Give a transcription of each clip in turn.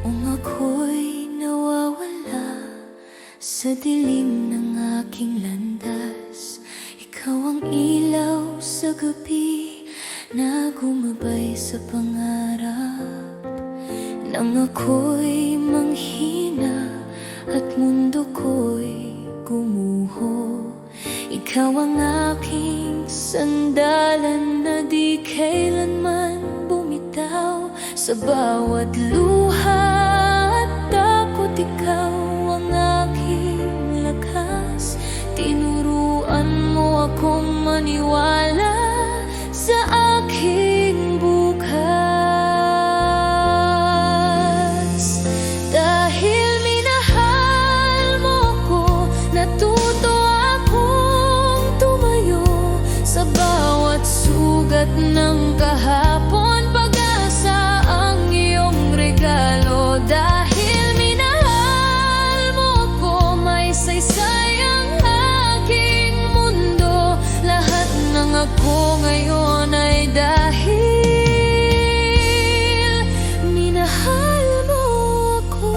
Kung ako'y nawawala sa dilim ng aking landas, ikaw ang ilaw sa gabi na gumabay sa pangarap. Nang ako'y manghina at mundo ko'y gumuho, ikaw ang aking sandalan na di kailanman bumitaw. Sa bawat luha at takot, ikaw ang aking lakas. Tinuruan mo akong maniwala sa aking bukas. Dahil minahal mo ako, natuto akong tumayo sa bawat sugat ng kahapon. Pag-asa ang iyong regalo. Dahil minahal mo ako, may saysay ang aking mundo. Lahat ng ako ngayon ay dahil minahal mo ako.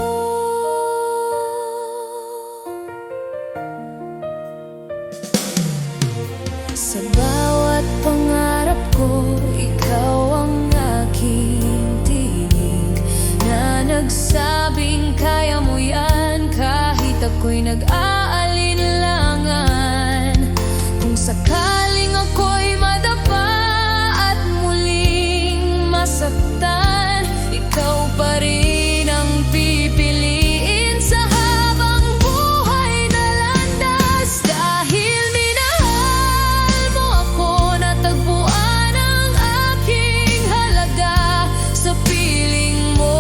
Sa bawat pangarap ko, ikaw ang aking tinig na nagsabing kaya mo yan kahit ako'y nag-aalinlangan. Kung sakaling ako'y madapa at muling masaktan, ikaw pa rin ang pipiliin sa habang buhay na landas. Dahil minahal mo ako, natagpuan ang aking halaga. Sa piling mo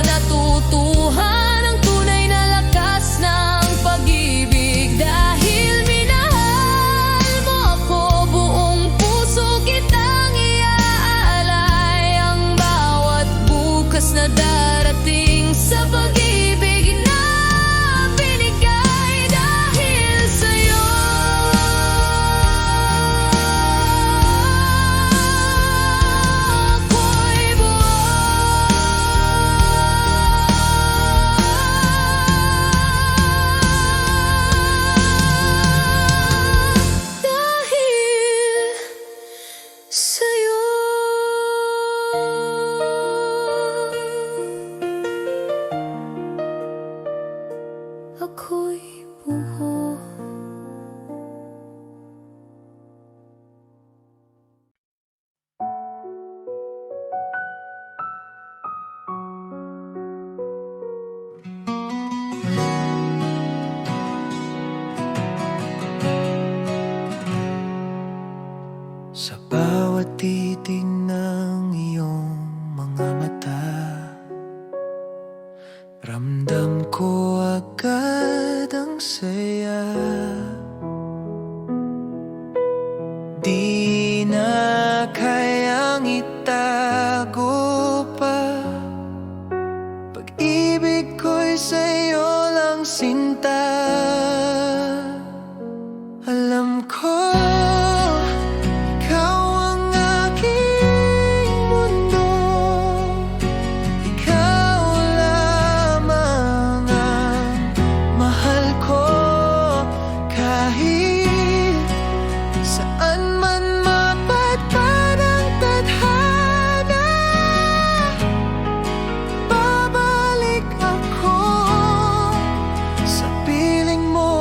natutuhan ang tunay na lakas ng pag-ibig. Dahil minahal mo ako, buong puso kitang iaalay. Ang bawat bukas na darating sa pag-ibig na binigay dahil sa'yo. Ako'y buhay dahil sa'yo. Ako'y buhay. Sa bawat titig ng iyong mga mata, ramdam ko agad ang saya. Di na kayang itago pa, pag-ibig ko'y sa'yo lang sinta. Alam ko ikaw ang aking mundo, ikaw lamang ang mahal ko. Kahit saan man mapadpad ang tadhana, babalik ako sa piling mo.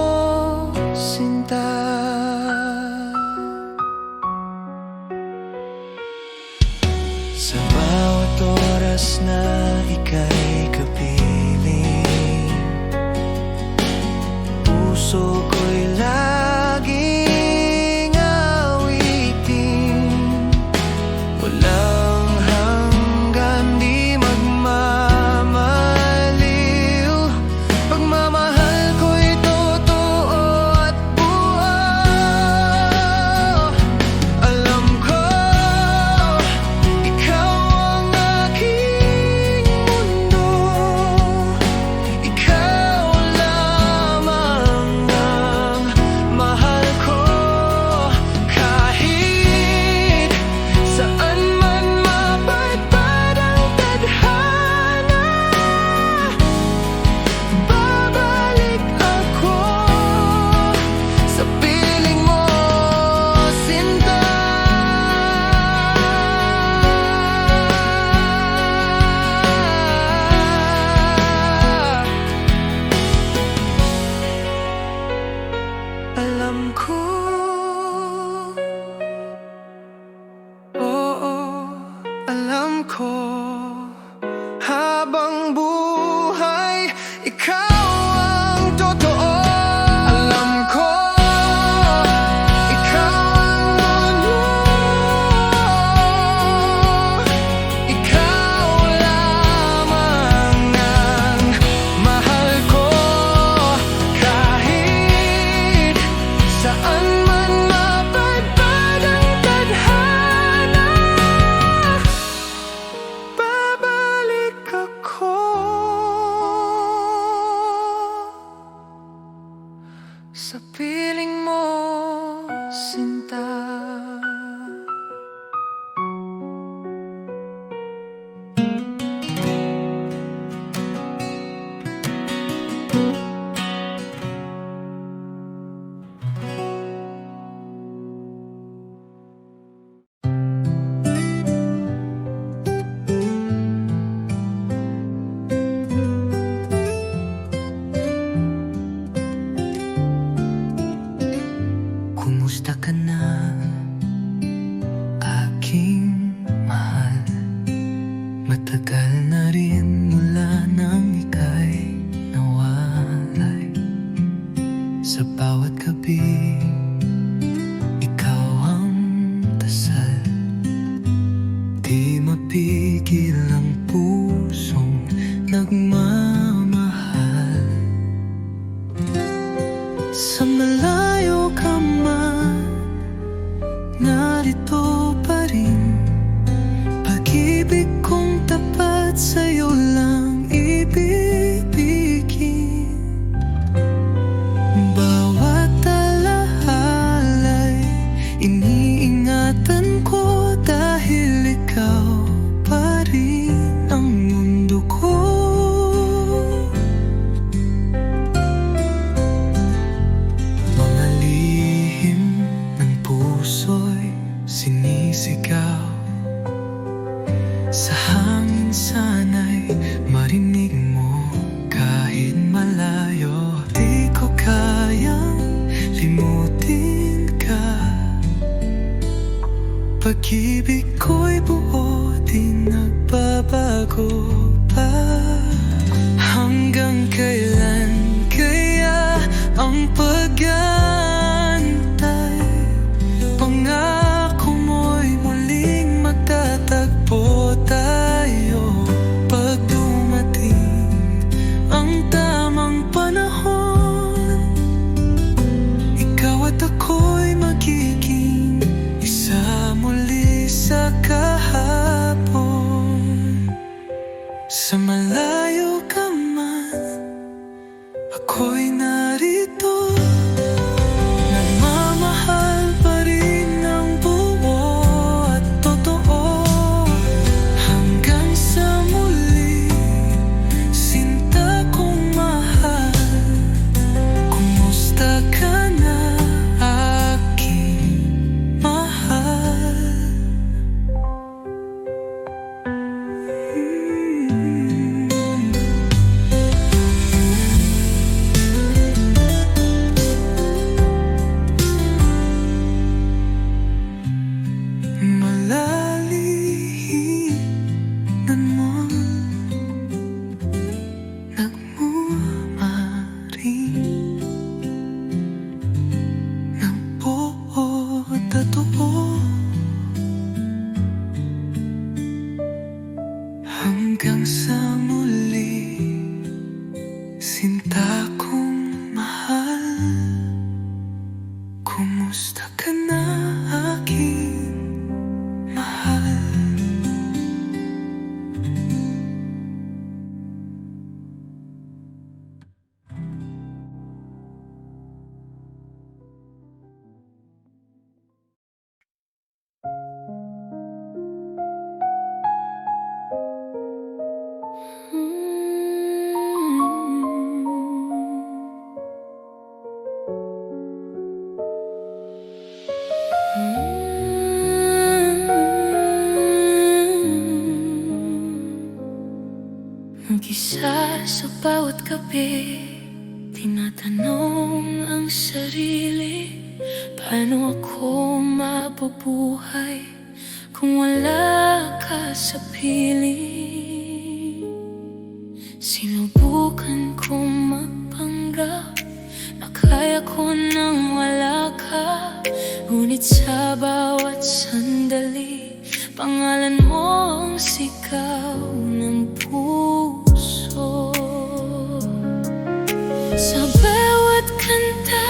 habang buhay, ikaw ang totoo. Alam ko, ikaw ang mundo. Ikaw lamang ang mahal ko. Kahit saan man mapadpad ang tadhana, babalik ako sa piling mo, sinta. Kumusta ka na, aking mahal? Matagal na rin mula nang ika'y nawalay. Sa bawat gabi, ikaw ang dasal. Di mapigil ang pusong nagmamahal. Sa malayo ka man, narito pa rin. Pag-ibig kong tapat sa'yo lang ibibigin. Bawat alahalay iniingatan ko, dahil ikaw pa rin ang mundo ko. Mga lihim ng puso'y sinisigaw. Sa hangin sana'y marinig mo, kahit malayo. Di ko kayang limutin ka. Pag-ibig ko'y buo, di nagbabago pa. Hanggang kailan kaya ang pag-aantay? Pangako mo'y muling magtatagpo tayo. Pag dumating ang tamang panahon, ikaw at ako'y magiging isa muli sa kahapon. Sa malayo ka man, ako'y narito. Nagmamahal pa rin ng buo at totoo. Hanggang sa muli, sinta kong mahal. Kumusta ka na, aking mahal? Malalihinan mo, nagmamaring ng buo at totoo. Hanggang sa muli, sinta kong mahal. Kumusta ka na, aking mahal? Mag-isa sa bawat gabi, tinatanong ang sarili, paano ako mabubuhay kung wala ka sa piling? Sinubukan kong magpanggap na kaya ko nang wala ka. Ngunit sa bawat sandali, pangalan mo ang sigaw ng puso. Sa bawat kanta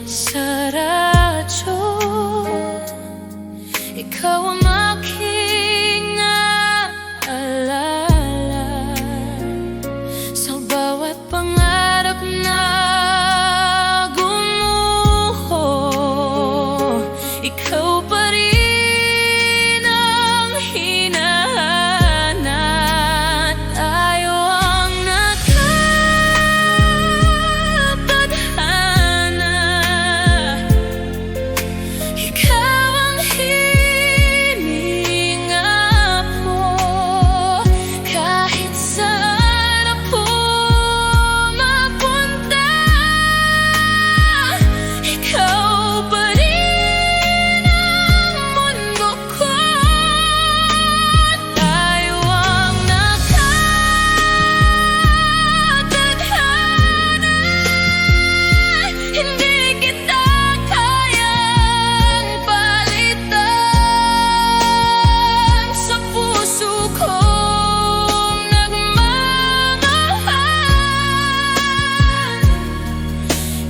sa radyo, ikaw ang aking naalala. Sa bawat pangarap na gumuho, ikaw pa rin ang hinahanap. Tayo ang nagkatadhana, ikaw ang hininga mo. Kahit saan ako mapunta, ikaw pa rin ang mundo ko. Tayo ang nagkatadhana, hindi kita kayang palitan. Sa puso kong nagmamahal,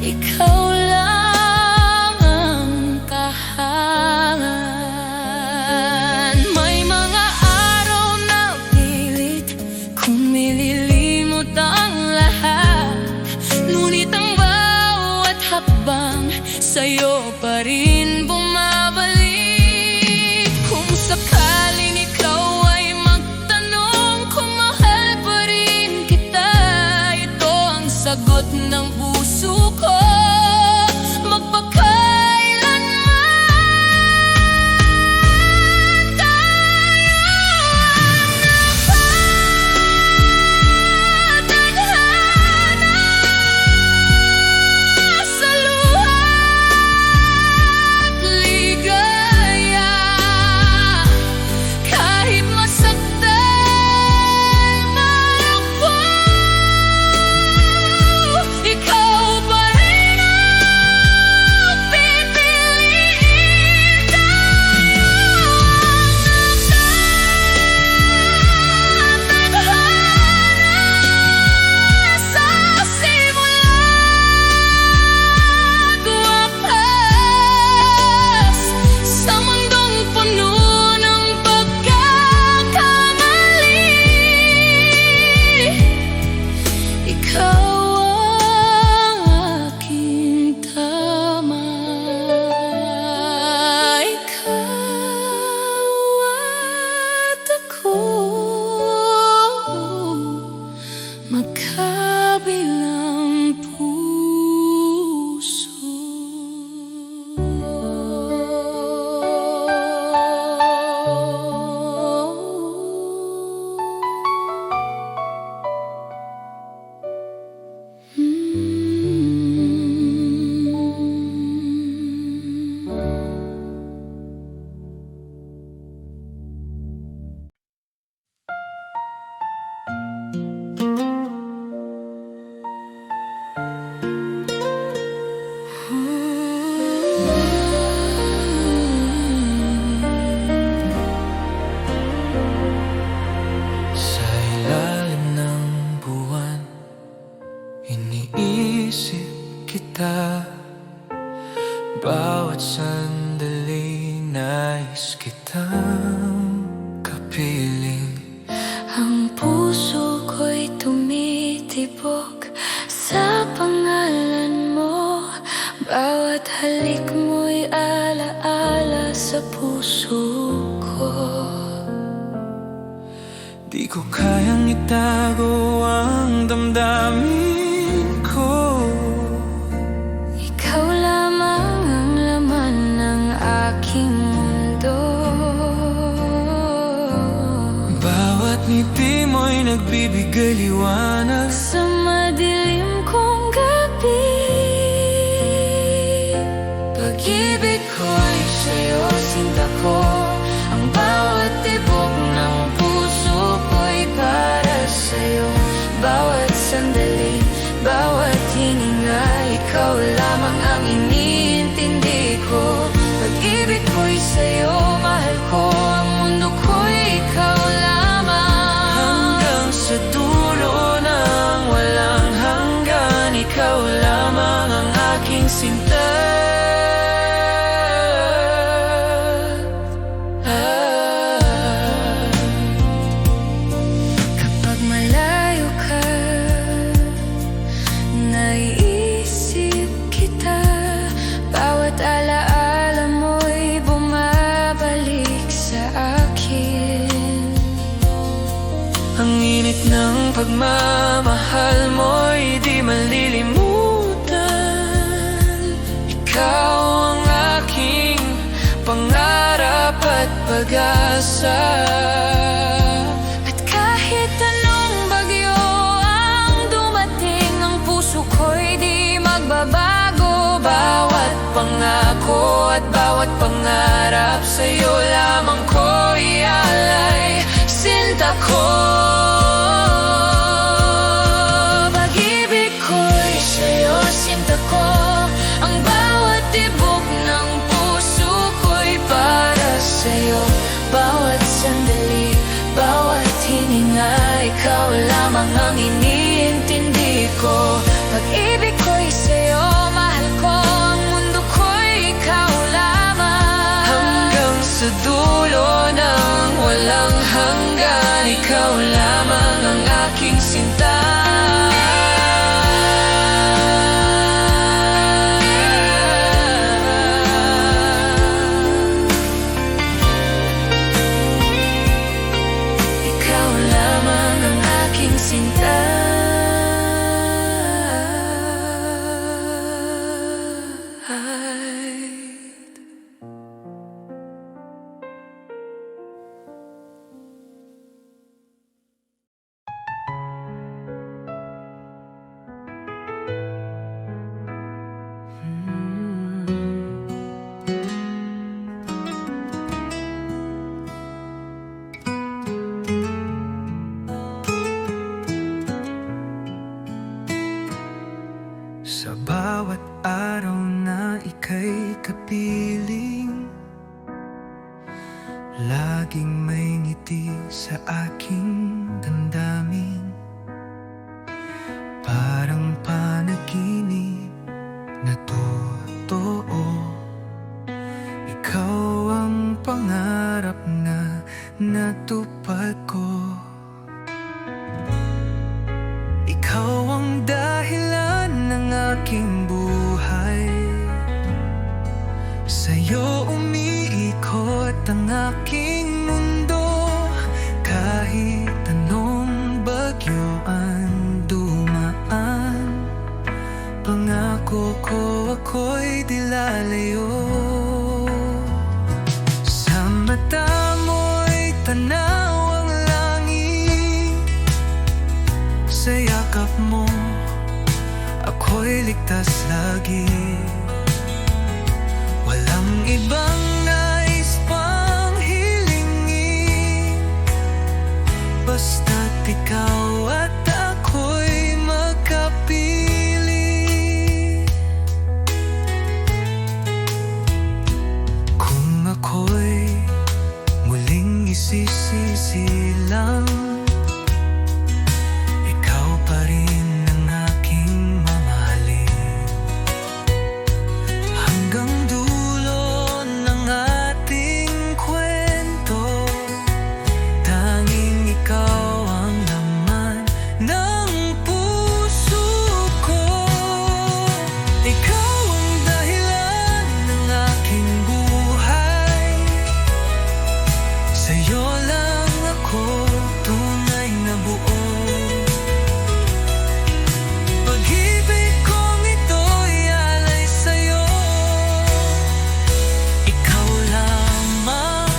ikaw lang ang tahanan. May mga araw na pilit kung nililimot ang lahat, ngunit ang bawat hakbang sa'yo pa rin bumabalik. Kung sakaling ikaw ay magtanong kung mahal pa rin kita, ito ang sagot ng puso ko. Magpakailanman tayo ang nakatadhana. Sa luha't ligaya, kahit masaktan man ako, ikaw pa rin ang pipiliin. Tayo ang nakatadhana. Sa simula't wakas, sa mundong puno ng pagkakamali, ikaw ang aking tama. Ikaw at ako, magkabilang puso. Sa ilalim ng buwan, iniisip kita. Bawat sandali nais kitang kapiling. Ang puso ko'y tumitibok sa pangalan mo. Bawat halik mo'y alaala sa puso ko. Di ko kayang itago ang damdamin ko. Ikaw lamang ang laman ng aking mundo. Bawat ngiti mo'y nagbibigay liwanag. Sa madilim kong gabi, pag-ibig ko'y sa'yo, sinta ko. Ang bawat tibok ng puso ko'y para sa'yo. pagmamahal mo'y di malilimutan. Ikaw ang aking pangarap at pag-asa. At kahit anong bagyo ang dumating, ang puso ko'y di magbabago. Bawat pangako at bawat pangarap sa'yo lamang ko ialay, sinta ko. Pag-ibig ko'y sa'yo, sinta ko. Ang bawat tibok ng puso ko'y para sa'yo. Bawat sandali, bawat hininga, ikaw lamang ang iniintindi ko. Pag-ibig ko'y sa'yo, mahal ko. Ang mundo ko'y ikaw lamang. Hanggang sa dulo ng walang hanggan, ikaw lamang ang aking sinta. Ikaw lamang ang aking sinta. Sa bawat araw na ika'y kapiling, laging may ngiti sa aking damdamin. Parang panaginip na totoo, ikaw ang pangarap na natupad ko. Ikaw ang dahilan ng aking buhay, sa'yo umiikot ang aking mundo. Kahit anong bagyo ang dumaan, pangako ko ako'y di lalayo. Sa mata mo'y tanaw ang langit, sa yakap mo ako'y ligtas lagi. Walang ibang nais pang hilingin, basta't ikaw at ako'y magkapiling. Kung ako'y muling isisilang, ikaw pa rin ang aking mamahalin. Hanggang dulo ng ating kwento, tanging ikaw ang laman ng puso ko. Ikaw ang dahilan ng aking buhay, sa'yo lang ako tunay na buo. Pag-ibig kong ito'y alay sa'yo, ikaw lamang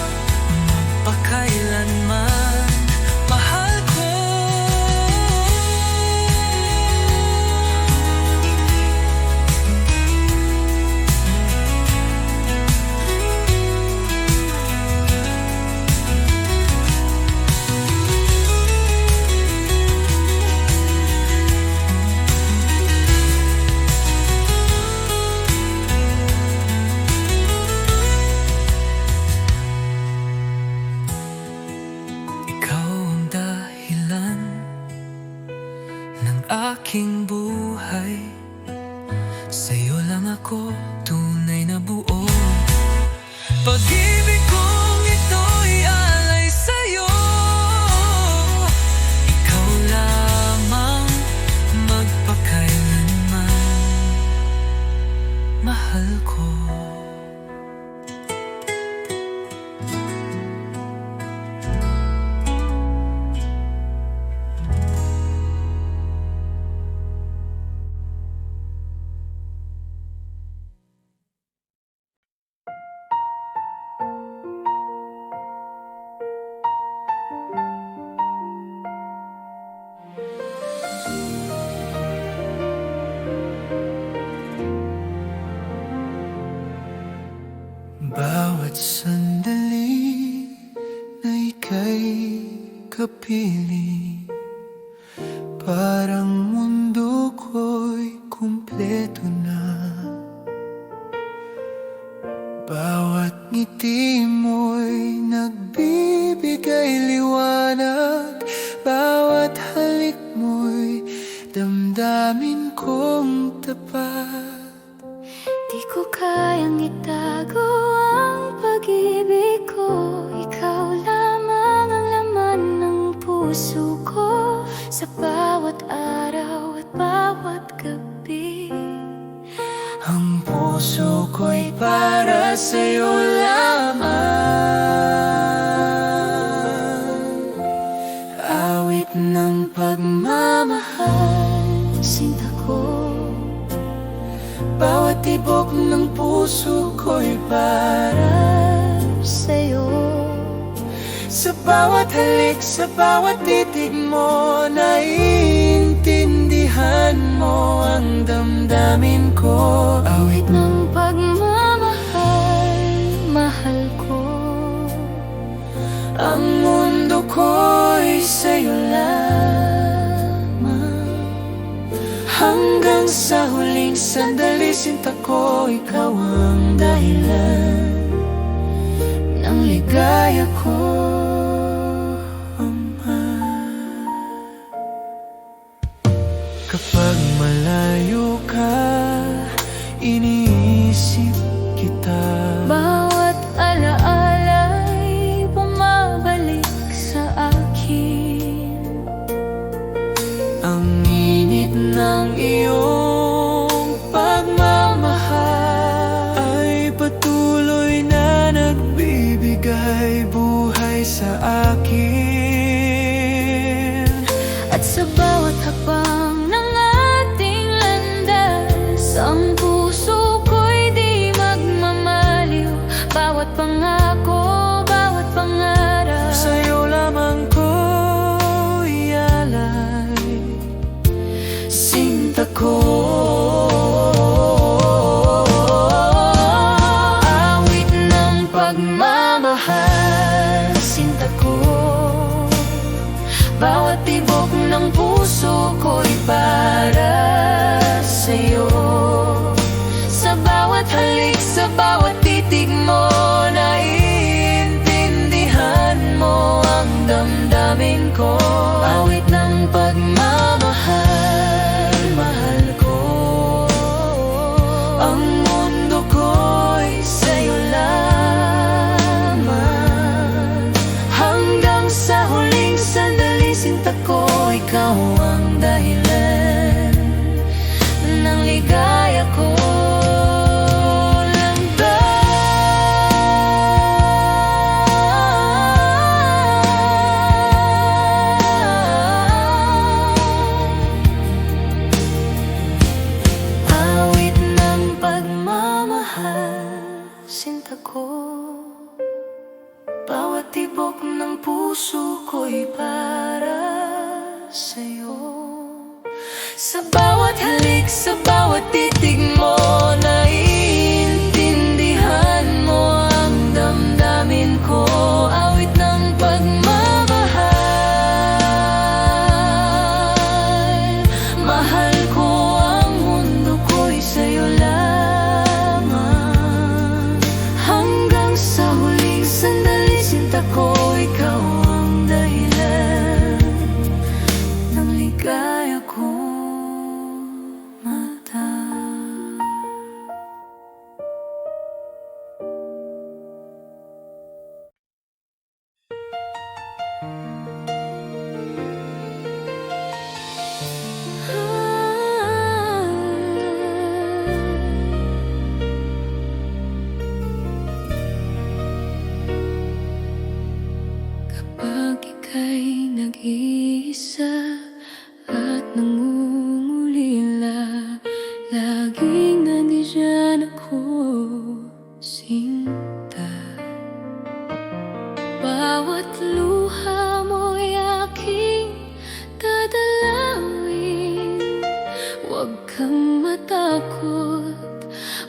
magpakailanman, mahal ko. Ikaw ang dahilan ng aking buhay, sa'yo lang ako tunay na buo. Pag-ibig kong ito'y alay sa'yo, ikaw lamang magpakailanman, mahal ko. parang mundo ko'y kumpleto na. Bawat ngiti mo'y nagbibigay liwanag, bawat halik mo'y damdamin kong tapat. Di ko kayang itago ang pag-ibig ko, ikaw lamang ang laman ng puso ko. Sa bawat araw at bawat gabi, Ang puso ko'y para sa'yo lamang. Awit ng pagmamahal, sinta ko. bawat tibok ng puso ko'y para Sa'yo, sa bawat halik, sa bawat titig mo, naiintindihan mo ang damdamin ko. Awit ng pagmamahal, mahal ko. ang mundo ko'y sa'yo lamang. Hanggang sa huling sandali, sinta ko, ikaw ang dahilan ng ligaya ko, Ama. Kapag malayo ka, iniisip kita. Bawat alaala'y bumabalik sa akin. Ang init ng iyong pagmamahal ay patuloy na nagbibigay buhay sa akin. At sa bawat hakbang ng ating landas, ang puso ko'y di magmamaliw. Bawat pangako, bawat pangarap, Sa'yo lamang ko ialay, sinta ko. awit ng pagmamahal, sinta ko. Bawat tibok ng puso ko'y para sa'yo. Sa bawat halik, sa bawat titig mo, naiintindihan mo ang damdamin ko. Awit ng pagmamahal, mahal ko. Ang mundo ko'y sa'yo lamang. Hanggang sa huling sandali, sinta ko, ikaw ang dahilan ng ligaya ko. Awit ng pagmamahal, sinta ko. Bawat tibok ng puso ko'y para sa'yo. Sa bawat halik, sa bawat titig mo, naiintindihan mo ang damdamin ko. Awit ng pagmamahal, mahal ko. Ang mundo ko'y sa'yo lamang. Hanggang sa huling sandali, sinta ko, ikaw ang dahilan ng ligaya ko, mata. Kapag ika'y nag-iisa at nangungulila, laging nandiyan ako, sinta. Bawat luha mo'y aking dadalawin. Huwag kang matakot,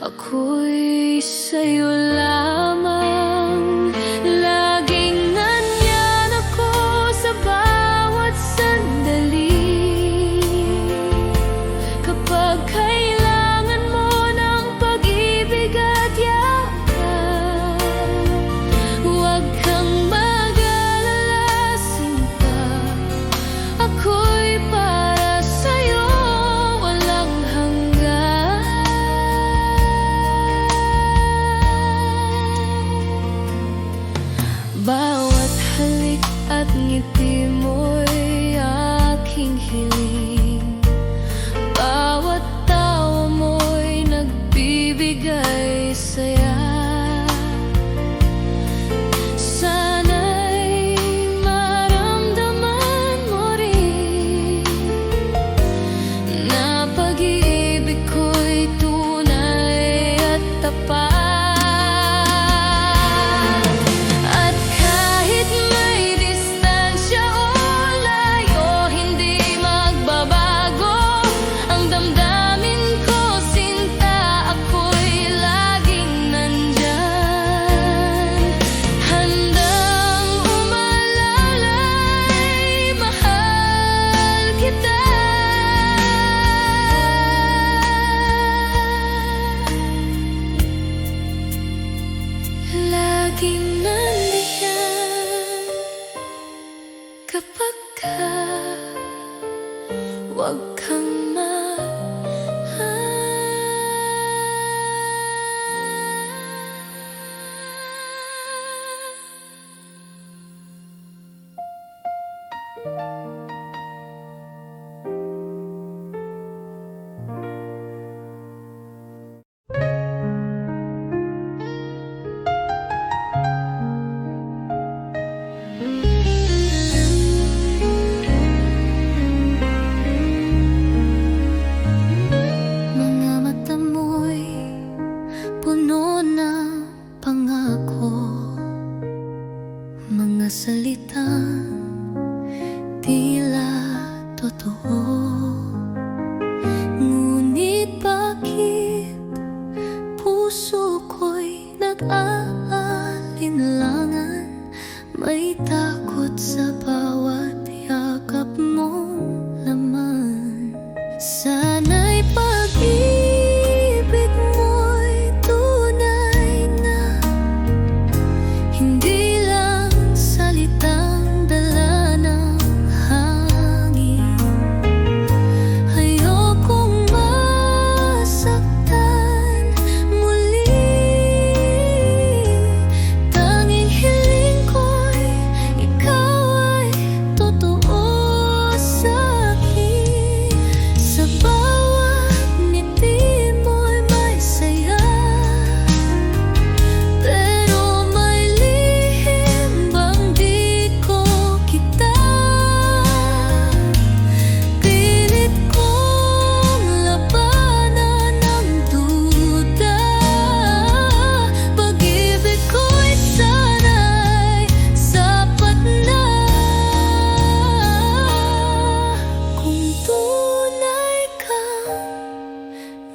ako'y sa'yo lamang. Laging nandyan ako sa bawat sandali. Huwag kang mga mata mo'y puno ng pangako, mga salitang tila totoo. Ngunit bakit puso ko'y nag-aalinlangan? May takot sa bawat yakap mong laman. Sana'y pag-ibig mo'y tunay na, hindi lang salitang dala ng hangin. Ayokong masaktan muli. Tanging hiling ko'y ikaw ay totoo sa'kin. Sa bawat ngiti mo'y may saya, pero may lihim bang di ko kita. Pilit kong labanan ang duda. Pag-ibig ko'y sana'y sapat na. Kung tunay kang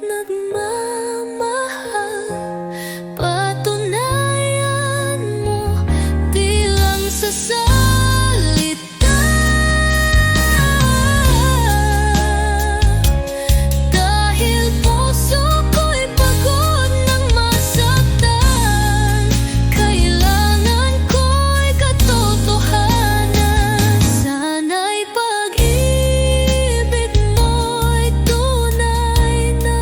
nagmamahal, patunayan mo di lang sa salita. Dahil puso ko'y pagod ng masaktan, kailangan ko'y katotohanan. Sana'y pag-ibig mo'y tunay na,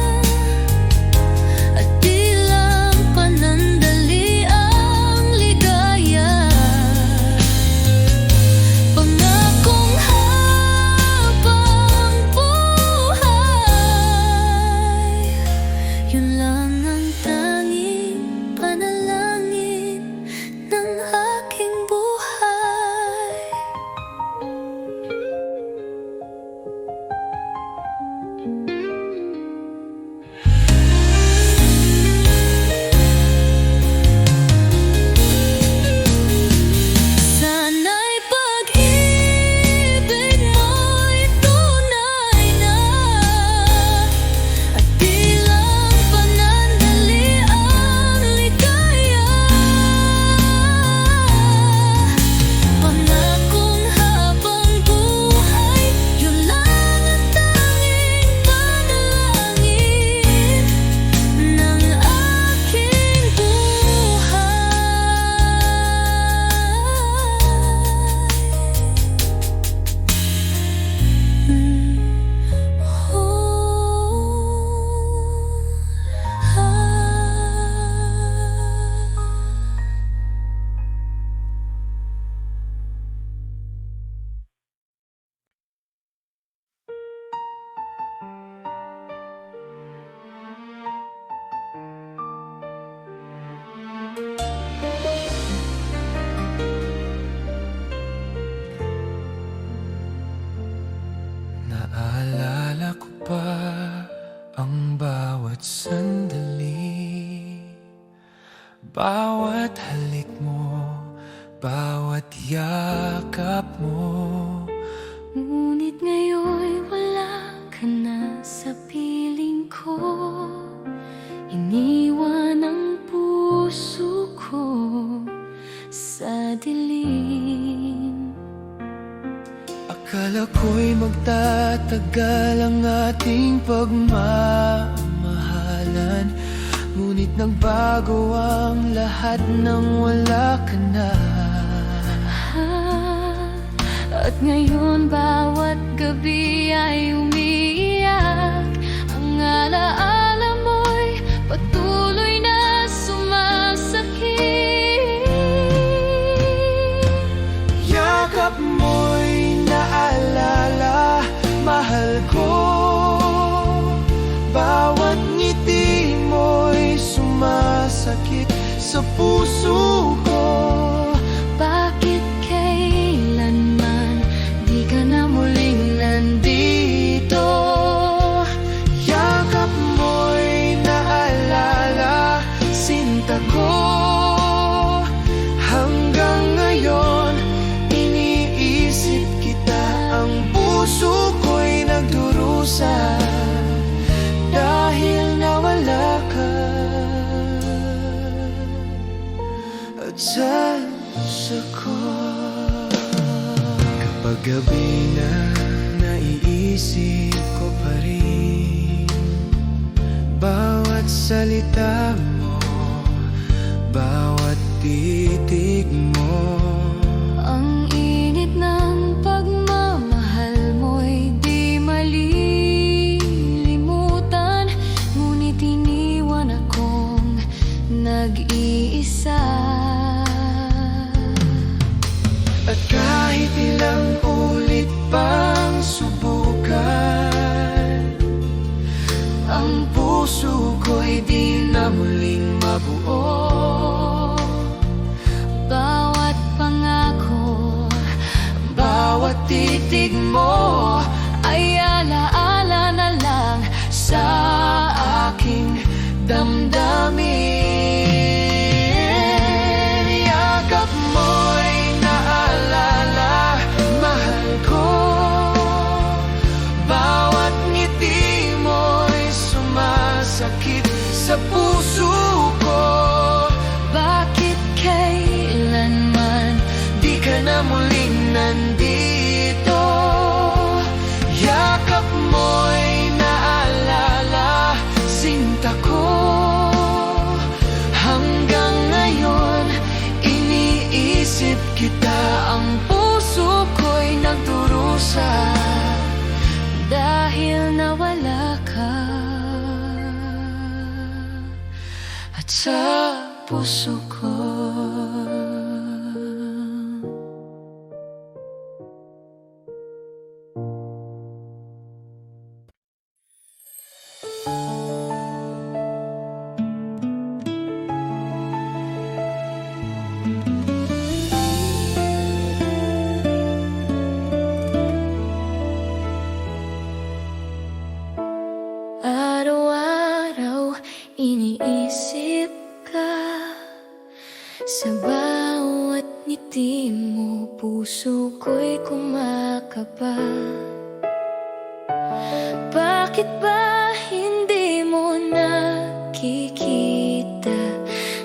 at di lang panandali ang ligaya. Pangakong habang buhay, yun lang ang tanging panalangin ng aking buhay. Sana'y pag-ibig mo'y tunay na, at di lang panandali ang ligaya. Pangakong habang buhay, yun lang ang tanging panalangin ng aking buhay. Naalala ko pa ang bawat sandali, bawat halik mo, bawat yakap mo. Ngunit ngayon'y wala ka na sa piling ko. Iniwan ang puso ko sa dilim. Akala ko'y magtatagal ang ating pagmamahalan, ngunit nagbago ang lahat nang wala ka na. At ngayon bawat gabi ay ko. Bawat ngiti mo'y sumasakit sa puso ko. Bakit kailanman di ka na muling nandito? Yakap mo'y naalala, sinta ko. Hanggang ngayon, iniisip kita. Ang puso ko'y nagdurusa dahil nawala ka. At sa puso ko, kapag gabi na, naiisip ko pa rin bawat salita mo, bawat titig mo. Ang init ng pagmamahal mo'y di malilimutan, ngunit iniwan akong nag-iisa. At kahit ilang ulit pang subukan, ang puso ko'y di na muling mabuo. Bawat pangako, Bawat titig mo ay alaala na lang sa aking damdamin. yakap mo'y naalala, mahal ko. Bawat ngiti mo'y sumasakit sa puso ko. Bakit kailanman Di ka na muling nandito. Yakap mo'y naalala, sinta ko. Hanggang ngayon, iniisip kita. Ang puso ko'y nagdurusa dahil nawala ka? at sa puso ko. Araw-araw iniisip ka, sa bawat ngiti mo puso ko'y kumakaba. Bakit ba hindi mo nakikita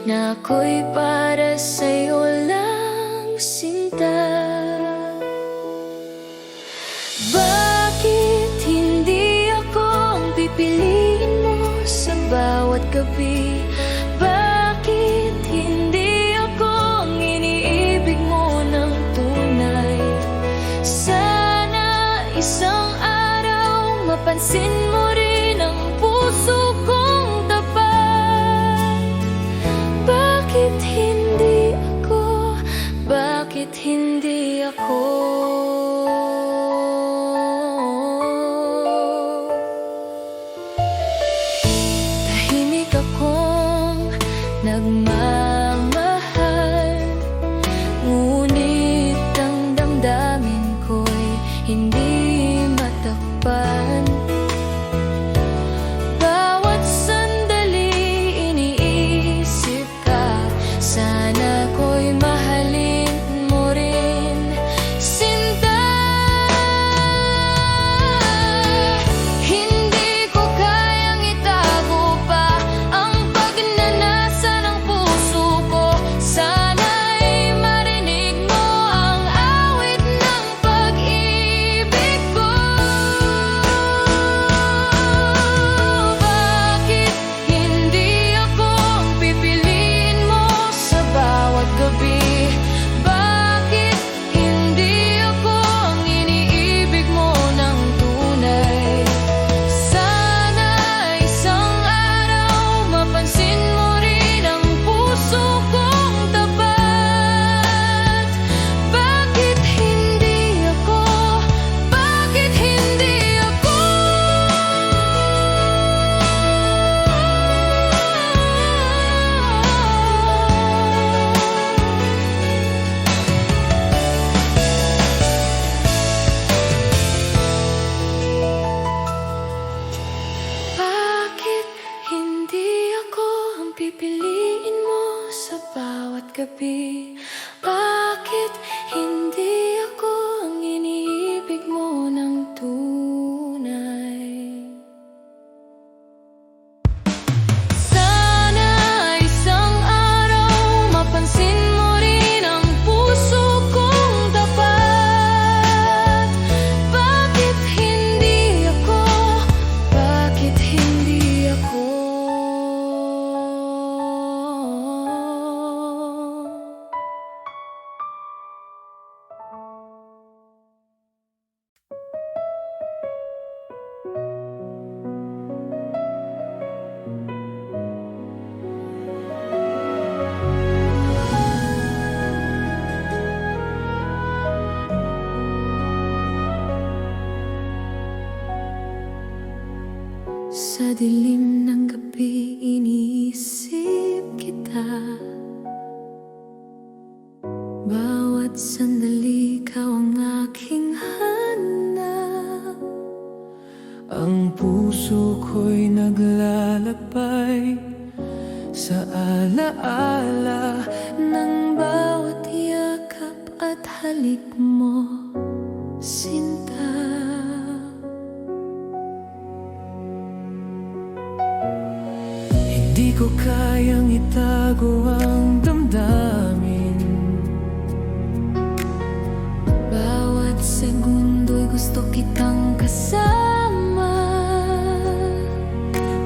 na ako'y para sa'yo lang, sinta? Bakit hindi ako ang pipiliin mo sa bawat gabi? Bakit hindi ako ang iniibig mo ng tunay? Sana isang araw mapansin mo rin ang puso kong tapat. Bakit hindi ako? Bakit hindi ako? Tahimik akong nagmamahal, ngunit ang damdamin ko'y hindi matakpan. gabi. Bakit hindi ako ang iniibig mo ng tunay? Sana isang araw mapansin mo rin ang puso kong tapat. Bakit hindi ako? Bakit hindi ako? Sa dilim ng gabi iniisip kita. Bawat sandali ikaw ang aking hanap. Ang puso ko'y naglalakbay sa alaala Ng bawat yakap at halik mo, sinta. Hindi ko kayang itago ang damdamin. Bawat segundo'y gusto kitang kasama.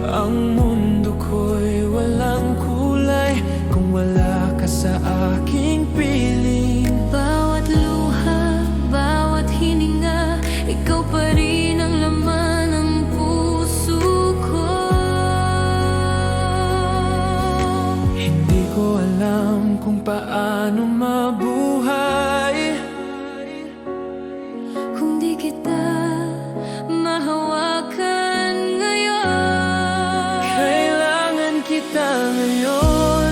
Ang mundo ko'y walang kulay kung wala ka sa aking piling. Bawat luha, bawat hininga, ikaw pa rin ang laman ng puso ko. Hindi ko alam kung paano mabuhay Kung di kita mahawakan ngayon. Kailangan kita ngayon,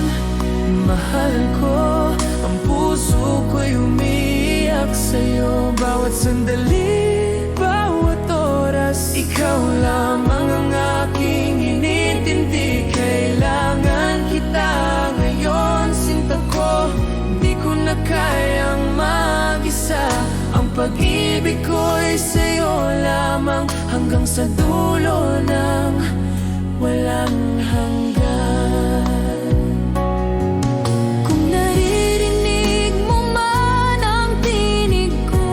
mahal ko. Ang puso ko'y umiiyak sa'yo. Bawat sandali, bawat oras, ikaw lamang ang aking inintindi. Kailangan kita ngayon, sinta ko. Di ko na kayang mag-isa. Ang pag-ibig ko'y sa'yo lamang, hanggang sa dulo ng walang hanggan. Kung naririnig mo man ang tinig ko,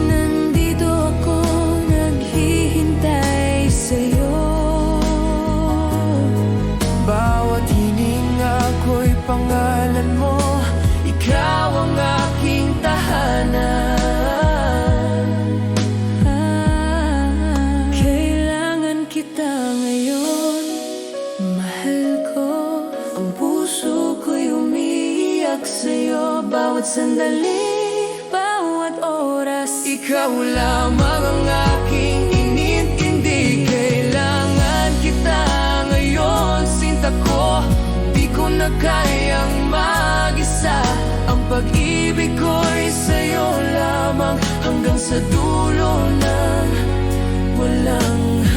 nandito ako naghihintay sa'yo. Bawat hininga ko'y pangalan mo. Ikaw ang aking tahanan. Kailangan kita ngayon, mahal ko. Ang puso ko'y umiiyak sa'yo. Bawat sandali, Bawat oras, ikaw lamang ang aking inintindi. Kailangan kita ngayon, sinta ko. Di ko na kayang mag-isa. Ang pag-ibig ko'y sa'yo lamang, hanggang sa dulo ng walang